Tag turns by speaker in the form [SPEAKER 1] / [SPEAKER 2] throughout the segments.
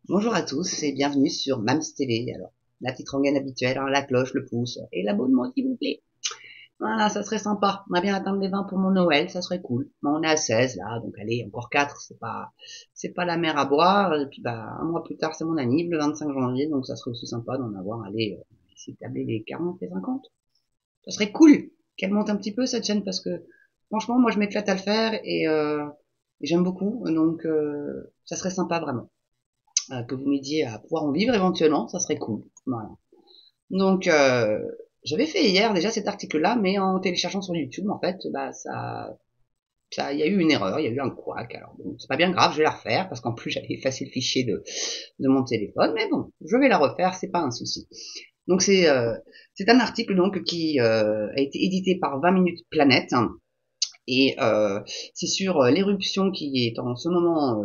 [SPEAKER 1] Bonjour à tous et bienvenue sur Mams TV. Alors, la petite rengaine habituelle, hein, la cloche, le pouce et l'abonnement s'il vous plaît. Voilà, ça serait sympa. On va bien atteindre les 20 pour mon Noël, ça serait cool. Bon, on est à 16 là, donc allez, encore 4, c'est pas la mer à boire. Et puis bah, un mois plus tard, c'est mon anniv, le 25 janvier, donc ça serait aussi sympa d'en avoir, allez, essayer de tabler les 40, les 50. Ça serait cool qu'elle monte un petit peu cette chaîne parce que franchement, moi je m'éclate à le faire et j'aime beaucoup, donc ça serait sympa vraiment que vous m'aidiez à pouvoir en vivre éventuellement, ça serait cool. Voilà. Donc, j'avais fait hier déjà cet article-là, mais en téléchargeant sur YouTube, en fait, bah il y a eu une erreur, il y a eu un couac. Alors bon, c'est pas bien grave, je vais la refaire parce qu'en plus j'avais effacé le fichier de mon téléphone, mais bon, je vais la refaire, c'est pas un souci. Donc c'est un article donc qui a été édité par 20 minutes Planète hein, et c'est sur l'éruption qui est en ce moment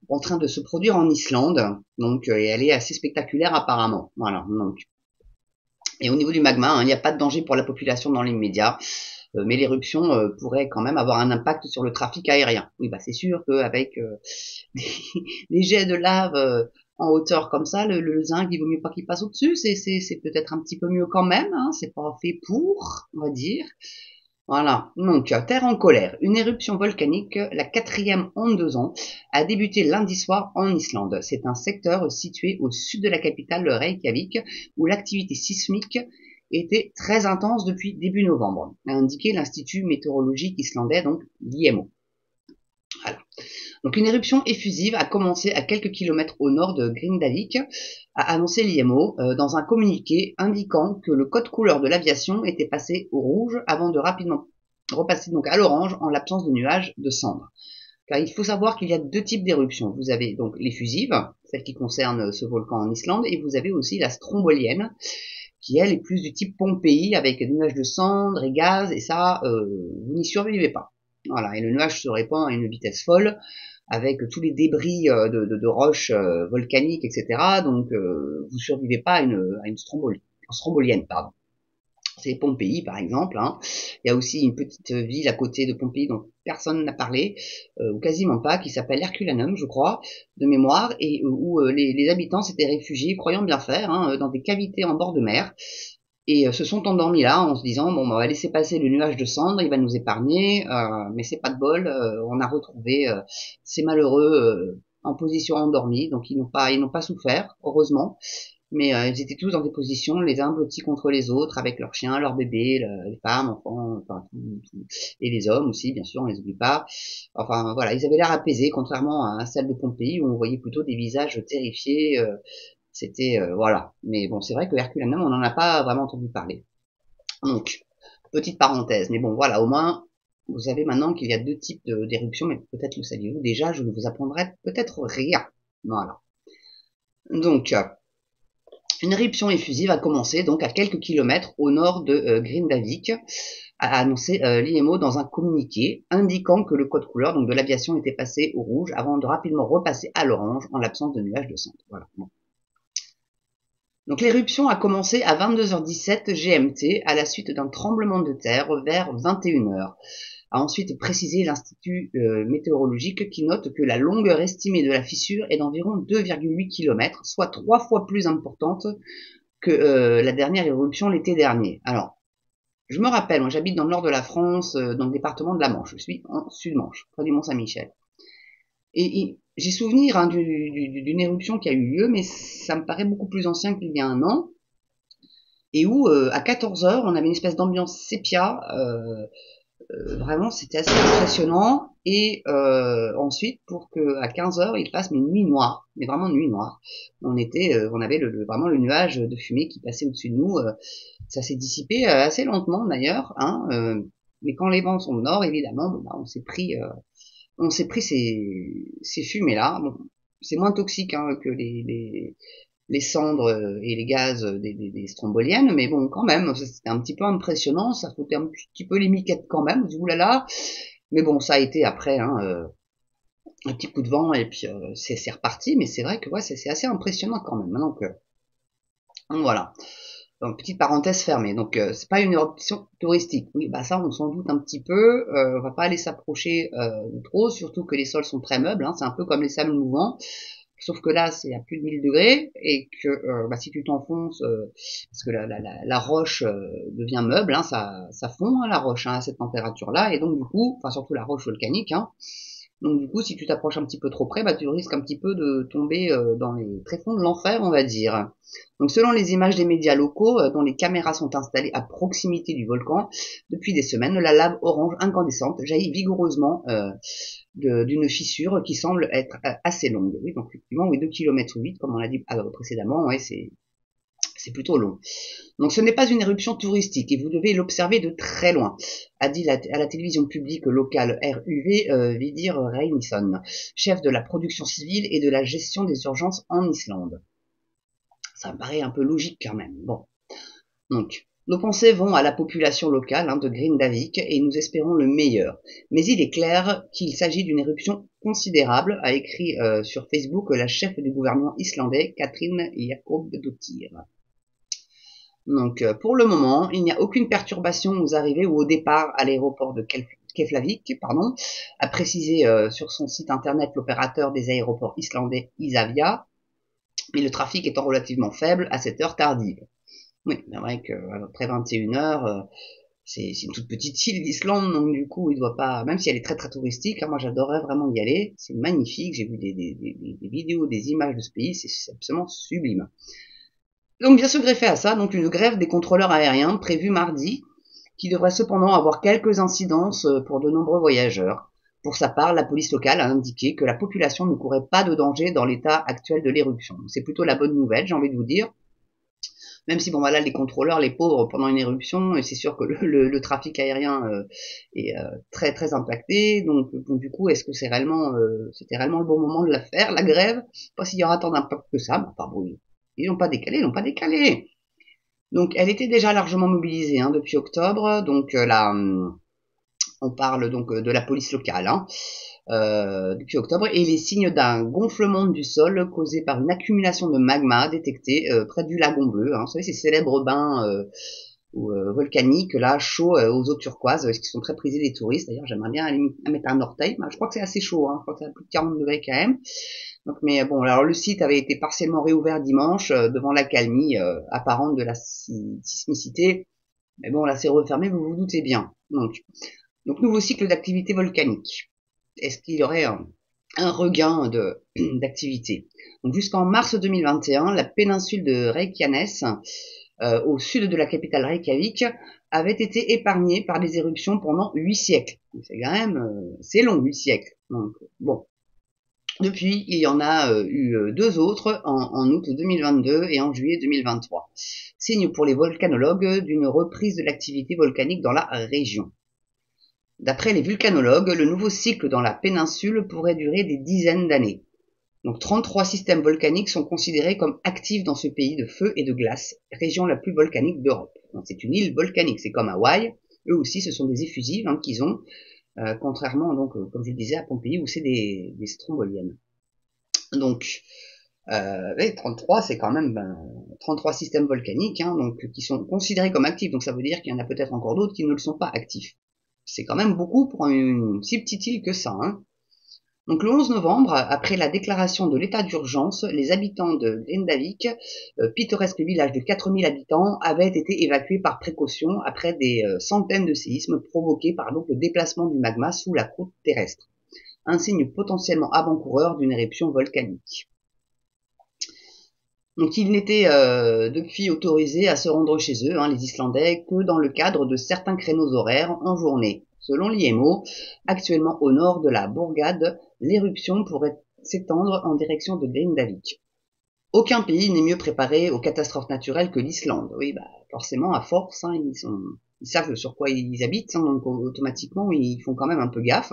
[SPEAKER 1] en train de se produire en Islande. Donc, et elle est assez spectaculaire apparemment. Voilà. Donc, et au niveau du magma, hein, il n'y a pas de danger pour la population dans l'immédiat, mais l'éruption pourrait quand même avoir un impact sur le trafic aérien. Oui, bah c'est sûr qu'avec des jets de lave en hauteur comme ça, le zinc, il vaut mieux pas qu'il passe au-dessus. C'est peut-être un petit peu mieux quand même. Hein, c'est pas fait pour, on va dire. Voilà, donc Terre en colère. Une éruption volcanique, la quatrième en 2 ans, a débuté lundi soir en Islande. C'est un secteur situé au sud de la capitale Reykjavik où l'activité sismique était très intense depuis début novembre, a indiqué l'Institut météorologique islandais, donc l'IMO. Voilà. Donc une éruption effusive a commencé à quelques kilomètres au nord de Grindavik, a annoncé l'IMO dans un communiqué indiquant que le code couleur de l'aviation était passé au rouge avant de rapidement repasser donc à l'orange en l'absence de nuages de cendres. Car il faut savoir qu'il y a deux types d'éruptions. Vous avez donc l'effusive, celle qui concerne ce volcan en Islande, et vous avez aussi la strombolienne, qui elle est plus du type Pompéi avec des nuages de cendres et gaz, et ça, vous n'y survivez pas. Voilà, et le nuage se répand à une vitesse folle, avec tous les débris de roches volcaniques, etc. Donc, vous survivez pas à une strombolienne, pardon. C'est Pompéi, par exemple. Hein. Il y a aussi une petite ville à côté de Pompéi dont personne n'a parlé, ou quasiment pas, qui s'appelle Herculanum, je crois, de mémoire, et où les habitants s'étaient réfugiés, croyant bien faire, hein, dans des cavités en bord de mer, et se sont endormis là en se disant bon, on va laisser passer le nuage de cendres, il va nous épargner, mais c'est pas de bol, on a retrouvé ces malheureux en position endormie, donc ils n'ont pas souffert, heureusement. Mais ils étaient tous dans des positions, les uns blottis contre les autres, avec leurs chiens, leurs bébés, les femmes, enfants, enfin tout, et les hommes aussi, bien sûr, on les oublie pas. Enfin voilà, ils avaient l'air apaisés, contrairement à celle de Pompéi où on voyait plutôt des visages terrifiés. C'était voilà. Mais bon, c'est vrai que Herculanum, on n'en a pas vraiment entendu parler. Donc petite parenthèse, mais bon voilà, au moins vous savez maintenant qu'il y a deux types d'éruptions, mais peut-être le saviez-vous déjà, je ne vous apprendrai peut-être rien. Voilà. Donc une éruption effusive a commencé donc à quelques kilomètres au nord de Grindavik, a annoncé l'IMO dans un communiqué indiquant que le code couleur donc de l'aviation était passé au rouge avant de rapidement repasser à l'orange en l'absence de nuages de cendres. Voilà. Bon. Donc l'éruption a commencé à 22h17 GMT à la suite d'un tremblement de terre vers 21h. A ensuite précisé l'Institut météorologique qui note que la longueur estimée de la fissure est d'environ 2,8 km, soit 3 fois plus importante que la dernière éruption l'été dernier. Alors, je me rappelle, moi j'habite dans le nord de la France, dans le département de la Manche. Je suis en Sud-Manche, près du Mont-Saint-Michel. Et j'ai souvenir hein, d'une éruption qui a eu lieu, mais ça me paraît beaucoup plus ancien qu'il y a un an, et où à 14 heures, on avait une espèce d'ambiance sépia. Vraiment, c'était assez impressionnant. Et ensuite, pour que à 15 heures, il fasse mais nuit noire, mais vraiment nuit noire. On avait vraiment le nuage de fumée qui passait au-dessus de nous. Ça s'est dissipé assez lentement d'ailleurs. Hein, mais quand les vents sont au nord, évidemment, bon, bah, on s'est pris ces fumées-là. Bon, c'est moins toxique hein, que les cendres et les gaz des stromboliennes, mais bon, quand même, c'était un petit peu impressionnant, ça foutait un petit peu les miquettes quand même, on dit oulala, mais bon, ça a été après hein, un petit coup de vent et puis c'est reparti, mais c'est vrai que ouais, c'est assez impressionnant quand même. Donc voilà. Donc, petite parenthèse fermée. Donc c'est pas une éruption touristique. Oui, bah ça on s'en doute un petit peu. On va pas aller s'approcher trop, surtout que les sols sont très meubles. Hein, c'est un peu comme les sables mouvants. Sauf que là, c'est à plus de 1000 degrés et que si tu t'enfonces, parce que la roche devient meuble, hein, ça fond hein, la roche hein, à cette température-là, et donc du coup, enfin surtout la roche volcanique, hein, donc du coup, si tu t'approches un petit peu trop près, tu risques un petit peu de tomber dans les tréfonds de l'enfer, on va dire. Donc selon les images des médias locaux, dont les caméras sont installées à proximité du volcan, depuis des semaines, la lave orange incandescente jaillit vigoureusement d'une fissure qui semble être assez longue. Oui, donc effectivement, oui, 2 km 8, comme on l'a dit précédemment, ouais, c'est plutôt long. Donc ce n'est pas une éruption touristique et vous devez l'observer de très loin, a dit à la télévision publique locale RUV Vidir Reynisson, chef de la production civile et de la gestion des urgences en Islande. Ça me paraît un peu logique quand même. Bon, donc nos pensées vont à la population locale hein, de Grindavik et nous espérons le meilleur. Mais il est clair qu'il s'agit d'une éruption considérable, a écrit sur Facebook la chef du gouvernement islandais, Katrín Jakobsdóttir. Donc pour le moment, il n'y a aucune perturbation aux arrivées ou au départ à l'aéroport de Keflavik, a précisé sur son site internet l'opérateur des aéroports islandais Isavia, mais le trafic étant relativement faible à cette heure tardive. Oui, c'est vrai qu'après 21h, c'est une toute petite île l'Islande, donc du coup, il doit pas, même si elle est très très touristique, hein, moi j'adorerais vraiment y aller, c'est magnifique, j'ai vu des vidéos, des images de ce pays, c'est absolument sublime. Donc vient se greffer à ça donc une grève des contrôleurs aériens prévue mardi, qui devrait cependant avoir quelques incidences pour de nombreux voyageurs. Pour sa part, la police locale a indiqué que la population ne courait pas de danger dans l'état actuel de l'éruption. C'est plutôt la bonne nouvelle, j'ai envie de vous dire. Même si bon voilà les contrôleurs, les pauvres pendant une éruption, c'est sûr que le trafic aérien est très très impacté. Donc du coup, est-ce que c'était réellement le bon moment de la faire, la grève? Pas s'il y aura tant d'impact que ça. Enfin bon, ils l'ont pas décalé. Donc elle était déjà largement mobilisée hein, depuis octobre. Donc là, on parle donc de la police locale. Hein, depuis octobre, et les signes d'un gonflement du sol causé par une accumulation de magma détecté près du lagon bleu. Hein, vous savez, ces célèbres bains volcaniques, là, chauds aux eaux turquoises, qui sont très prisés des touristes. D'ailleurs, j'aimerais bien aller mettre un orteil. Je crois que c'est assez chaud, hein, je crois que c'est à plus de 40 degrés quand même. Donc, mais bon, alors le site avait été partiellement réouvert dimanche devant l'accalmie apparente de la sismicité. Mais bon, là, c'est refermé, vous vous doutez bien. Donc nouveau cycle d'activité volcanique. Est-ce qu'il y aurait un regain d'activité? Donc jusqu'en mars 2021, la péninsule de Reykjanes, au sud de la capitale Reykjavik, avait été épargnée par des éruptions pendant 8 siècles. C'est quand même, c'est long, 8 siècles. Donc bon. Depuis, il y en a eu 2 autres en août 2022 et en juillet 2023. Signe pour les volcanologues d'une reprise de l'activité volcanique dans la région. D'après les vulcanologues, le nouveau cycle dans la péninsule pourrait durer des dizaines d'années. Donc 33 systèmes volcaniques sont considérés comme actifs dans ce pays de feu et de glace, région la plus volcanique d'Europe. C'est une île volcanique, c'est comme Hawaï. Eux aussi, ce sont des effusives hein, qu'ils ont, contrairement donc, comme je le disais, à Pompéi où c'est des stromboliennes. Donc 33, c'est quand même 33 systèmes volcaniques hein, donc, qui sont considérés comme actifs. Donc ça veut dire qu'il y en a peut-être encore d'autres qui ne le sont pas actifs. C'est quand même beaucoup pour une si petite île que ça. Hein. Donc le 11 novembre, après la déclaration de l'état d'urgence, les habitants de Grindavik, pittoresque village de 4000 habitants, avaient été évacués par précaution après des centaines de séismes provoqués par donc le déplacement du magma sous la croûte terrestre. Un signe potentiellement avant-coureur d'une éruption volcanique. Donc ils n'étaient depuis autorisés à se rendre chez eux, hein, les Islandais, que dans le cadre de certains créneaux horaires en journée. Selon l'IMO, actuellement au nord de la bourgade, l'éruption pourrait s'étendre en direction de Grindavik. Aucun pays n'est mieux préparé aux catastrophes naturelles que l'Islande. Oui, forcément, à force, hein, ils savent sur quoi ils habitent, hein, donc automatiquement, ils font quand même un peu gaffe.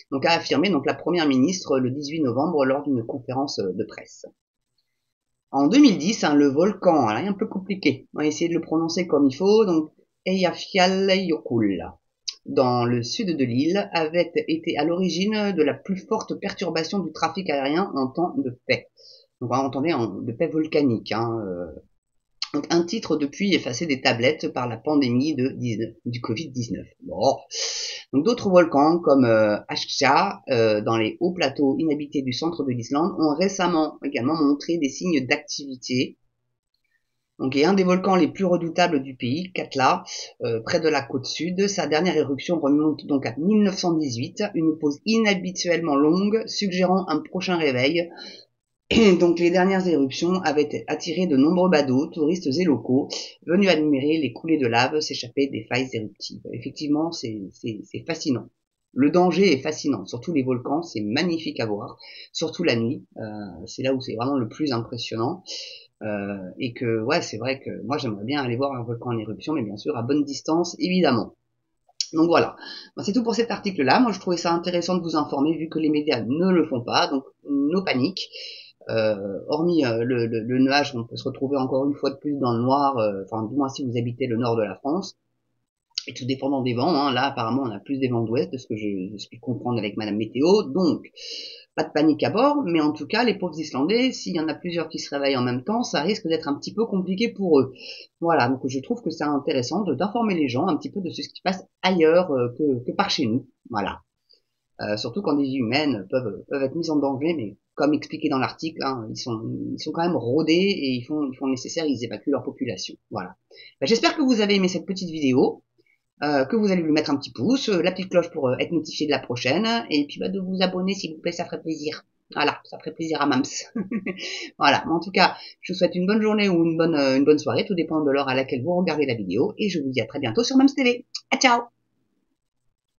[SPEAKER 1] Donc a affirmé donc la première ministre le 18 novembre lors d'une conférence de presse. En 2010, hein, le volcan, alors, un peu compliqué, on va essayer de le prononcer comme il faut, donc Eyjafjallajökull, dans le sud de l'île, avait été à l'origine de la plus forte perturbation du trafic aérien en temps de paix. Donc on entendait de paix volcanique. Hein, Donc un titre depuis effacé des tablettes par la pandémie du Covid-19. Bon. Donc d'autres volcans comme Ashka dans les hauts plateaux inhabités du centre de l'Islande ont récemment également montré des signes d'activité. Donc et un des volcans les plus redoutables du pays, Katla, près de la côte sud, sa dernière éruption remonte donc à 1918, une pause inhabituellement longue suggérant un prochain réveil. Donc les dernières éruptions avaient attiré de nombreux badauds, touristes et locaux, venus admirer les coulées de lave s'échapper des failles éruptives. Effectivement, c'est fascinant. Le danger est fascinant, surtout les volcans, c'est magnifique à voir, surtout la nuit, c'est là où c'est vraiment le plus impressionnant. Et que ouais, c'est vrai que moi j'aimerais bien aller voir un volcan en éruption, mais bien sûr à bonne distance, évidemment. Donc voilà, c'est tout pour cet article-là. Moi je trouvais ça intéressant de vous informer vu que les médias ne le font pas, donc no panique. Hormis le nuage, on peut se retrouver encore une fois de plus dans le noir, enfin du moins si vous habitez le nord de la France, et tout dépendant des vents, hein, là apparemment on a plus des vents d'ouest de ce que je puis comprendre avec Madame Météo, donc pas de panique à bord, mais en tout cas les pauvres Islandais, s'il y en a plusieurs qui se réveillent en même temps, ça risque d'être un petit peu compliqué pour eux. Voilà, donc je trouve que c'est intéressant d'informer les gens un petit peu de ce qui se passe ailleurs que par chez nous, voilà. Surtout quand des vies humaines peuvent être mises en danger, mais comme expliqué dans l'article, hein, ils sont quand même rodés et ils font le nécessaire, ils évacuent leur population. Voilà. J'espère que vous avez aimé cette petite vidéo, que vous allez lui mettre un petit pouce, la petite cloche pour être notifié de la prochaine, et puis de vous abonner s'il vous plaît, ça ferait plaisir. Voilà, ça ferait plaisir à Mams. Voilà, mais en tout cas, je vous souhaite une bonne journée ou une bonne soirée, tout dépend de l'heure à laquelle vous regardez la vidéo, et je vous dis à très bientôt sur Mams TV. À ciao.